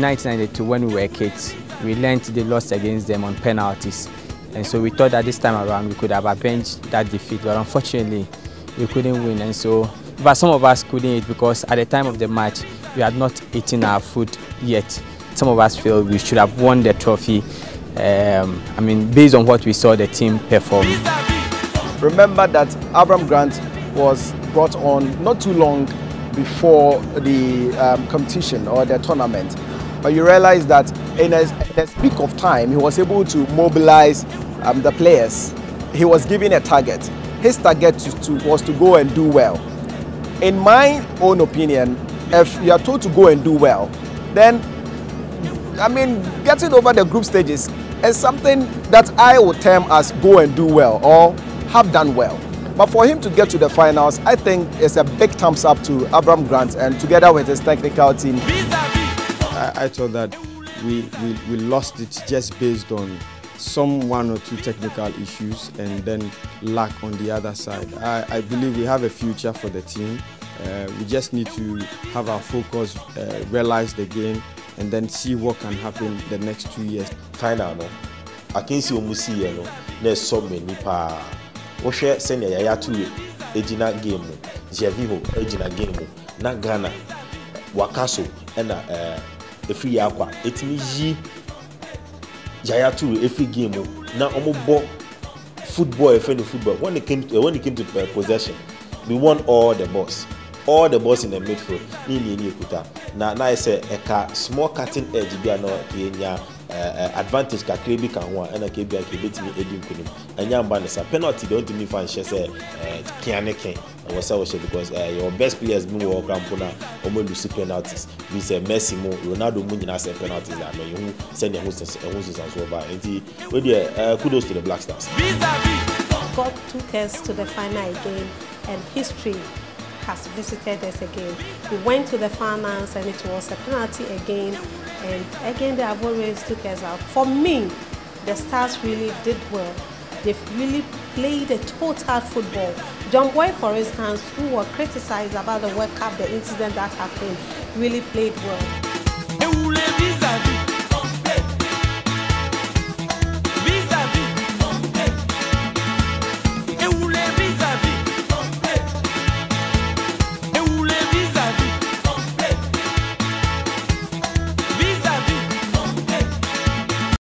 1992, when we were kids, we learned they lost against them on penalties. And so we thought that this time around we could have avenged that defeat, but unfortunately we couldn't win. And so, but some of us couldn't eat because at the time of the match we had not eaten our food yet. Some of us feel we should have won the trophy. I mean, based on what we saw the team perform. Remember that Avram Grant was brought on not too long before the competition or the tournament, but you realize that in the peak of time he was able to mobilize the players. He was given a target. His target was to go and do well. In my own opinion, if you are told to go and do well, then I mean, getting over the group stages is something that I would term as go and do well or have done well. But for him to get to the finals, I think it's a big thumbs up to Avram Grant and together with his technical team. I thought that we lost it just based on some one or two technical issues and then lack on the other side. I believe we have a future for the team. We just need to have our focus, realize the game, and then see what can happen the next 2 years. Final no, I can see Omusi no, there's so many pa. Oshe senior Yaya Toure ejina game, Javiho ejina game, na Ghana, Wakaso, and free Aqua. Etimi ji Yaya Toure every game. Na omobo football, football. When it came to possession, we won all the balls. All the balls in the midfield. Ni kuta. Na I say a small cutting edge be no Kenya advantage ka krebi kan ho and kebi akebetimi edim kunim. Anya mba ne sa penalty don't me fan share say Kianeke was say because your best players been work rampona omo lose penalties. We say Messi mo Ronaldo mo nyina say penalties that no you send your hosts so over. Enti we dey kudos to the Black Stars. God took us to the final again and history has visited us again. We went to the finals and it was a penalty again, and again they have always took us out. For me, the Stars really did well. They've really played a total football. John Boy, for instance, who were criticized about the World Cup, the incident that happened, really played well.